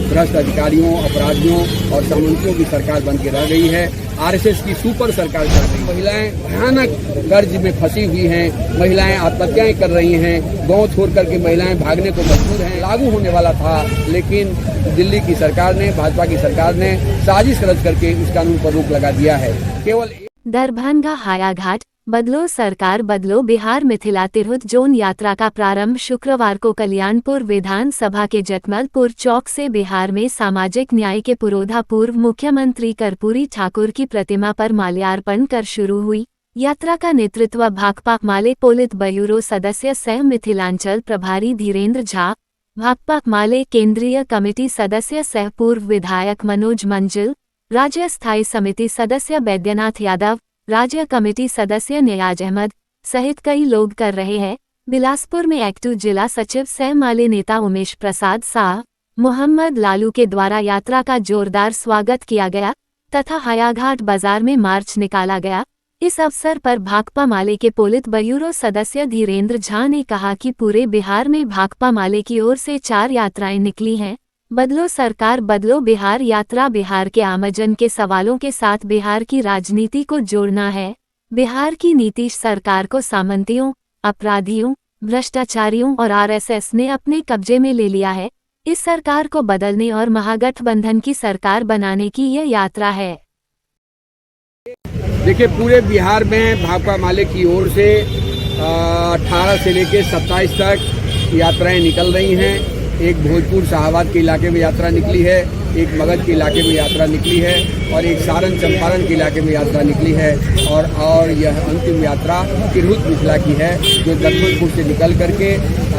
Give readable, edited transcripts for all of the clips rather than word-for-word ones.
भ्रष्ट अधिकारियों, अपराधियों और सामंतियों की सरकार बन के रह गई है। आरएसएस की सुपर सरकार चल रही है। महिलाएं भयानक कर्ज में फंसी हुई हैं, महिलाएं आत्महत्याएं कर रही हैं, गांव छोड़ करके महिलाएं भागने को मजबूर हैं। लागू होने वाला था, लेकिन दिल्ली की सरकार ने, भाजपा की सरकार ने साजिश रच करके इस कानून पर रोक लगा दिया है। केवल दरभंगा हायाघाट बदलो सरकार बदलो बिहार मिथिला तिरहुत जोन यात्रा का प्रारंभ शुक्रवार को कल्याणपुर विधानसभा के जटमलपुर चौक से बिहार में सामाजिक न्याय के पुरोधा पूर्व मुख्यमंत्री कर्पूरी ठाकुर की प्रतिमा पर माल्यार्पण कर शुरू हुई। यात्रा का नेतृत्व भाकपा माले पोलित ब्यूरो सदस्य सह मिथिलांचल प्रभारी धीरेन्द्र झा, भाकपा माले केंद्रीय कमेटी सदस्य सह पूर्व विधायक मनोज मंजिल, राज्य स्थायी समिति सदस्य बैद्यनाथ यादव, राज्य कमेटी सदस्य नियाज अहमद सहित कई लोग कर रहे हैं। बिलासपुर में एक्टिव जिला सचिव सह माले नेता उमेश प्रसाद शाह, मोहम्मद लालू के द्वारा यात्रा का जोरदार स्वागत किया गया तथा हायाघाट बाजार में मार्च निकाला गया। इस अवसर पर भाकपा माले के पोलित ब्यूरो सदस्य धीरेन्द्र झा ने कहा कि पूरे बिहार में भाकपा माले की ओर से 4 यात्राएं निकली हैं। बदलो सरकार बदलो बिहार यात्रा बिहार के आमजन के सवालों के साथ बिहार की राजनीति को जोड़ना है। बिहार की नीतीश सरकार को सामंतियों, अपराधियों, भ्रष्टाचारियों और आरएसएस ने अपने कब्जे में ले लिया है। इस सरकार को बदलने और महागठबंधन की सरकार बनाने की यह यात्रा है। देखिए, पूरे बिहार में भाकपा माले की ओर से 18 से लेकर 27 तक यात्राएं निकल रही हैं। एक भोजपुर शाहाबाद के इलाके में यात्रा निकली है, एक मगध के इलाके में यात्रा निकली है और एक सारण चंपारण के इलाके में यात्रा निकली है और यह अंतिम यात्रा तिरहुत मिथिला की है, जो जटमलपुर से निकल करके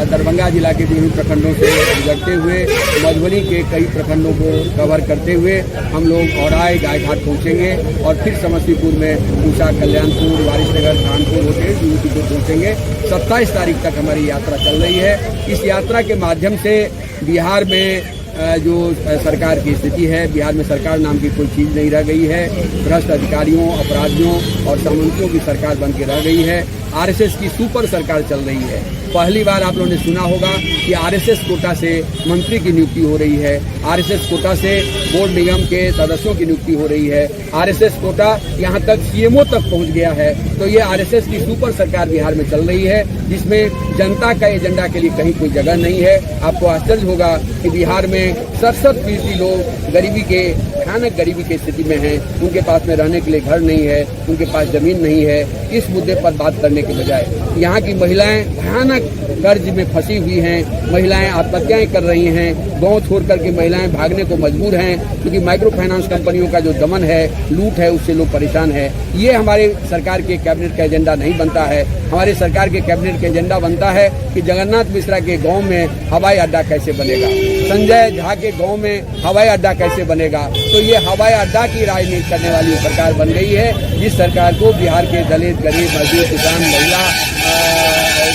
दरभंगा जिला के विभिन्न प्रखंडों से गुजरते हुए मधुबनी के कई प्रखंडों को कवर करते हुए हम लोग औराई गायघाट पहुँचेंगे और फिर समस्तीपुर में पूसा, कल्याणपुर, वारिसनगर, कानपुर होते हुए पहुँचेंगे। 27 तारीख तक हमारी यात्रा चल रही है। इस यात्रा के माध्यम से बिहार में जो सरकार की स्थिति है, बिहार में सरकार नाम की कोई चीज़ नहीं रह गई है। भ्रष्ट अधिकारियों, अपराधियों और सामंतियों की सरकार बन के रह गई है। आरएसएस की सुपर सरकार चल रही है। पहली बार आप लोगों ने सुना होगा कि आरएसएस कोटा से मंत्री की नियुक्ति हो रही है, आरएसएस कोटा से बोर्ड निगम के सदस्यों की नियुक्ति हो रही है, आरएसएस कोटा यहाँ तक सीएमओ तक पहुँच गया है। तो ये आरएसएस की सुपर सरकार बिहार में चल रही है, जिसमें जनता का एजेंडा के लिए कहीं कोई जगह नहीं है। आपको आश्चर्य होगा कि बिहार में 67% लोग गरीबी के, भयानक गरीबी की स्थिति में हैं। उनके पास में रहने के लिए घर नहीं है, उनके पास जमीन नहीं है। इस मुद्दे पर बात करने के बजाय यहाँ की महिलाएं भयानक कर्ज में फंसी हुई हैं, महिलाएं आत्महत्याएं कर रही हैं, गांव छोड़ करके महिलाएं भागने को मजबूर हैं, क्योंकि माइक्रो फाइनेंस कंपनियों का जो दमन है, लूट है, उससे लोग परेशान हैं। ये हमारे सरकार के कैबिनेट का एजेंडा नहीं बनता है। हमारे सरकार के कैबिनेट का एजेंडा बनता है कि जगन्नाथ मिश्रा के गाँव में हवाई अड्डा कैसे बनेगा, संजय झा के गाँव में हवाई अड्डा कैसे बनेगा। तो ये हवाई अड्डा की राजनीति करने वाली सरकार बन गई है, जिस सरकार को बिहार के दलित, गरीब, मजदूर, किसान, महिला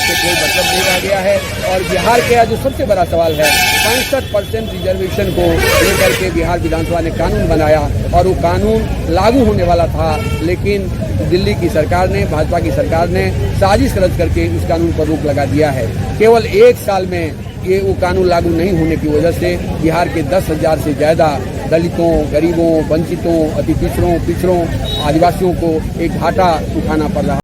से कोई मतलब नहीं रह गया है। और बिहार का जो सबसे बड़ा सवाल है, 65% रिजर्वेशन को लेकर के बिहार विधानसभा ने कानून बनाया और वो कानून लागू होने वाला था, लेकिन दिल्ली की सरकार ने, भाजपा की सरकार ने साजिश रच करके उस कानून पर रोक लगा दिया है। केवल 1 साल में ये वो कानून लागू नहीं होने की वजह से बिहार के 10,000 से ज़्यादा दलितों, गरीबों, वंचितों, अति पिछड़ों, आदिवासियों को एक घाटा उठाना पड़ रहा है।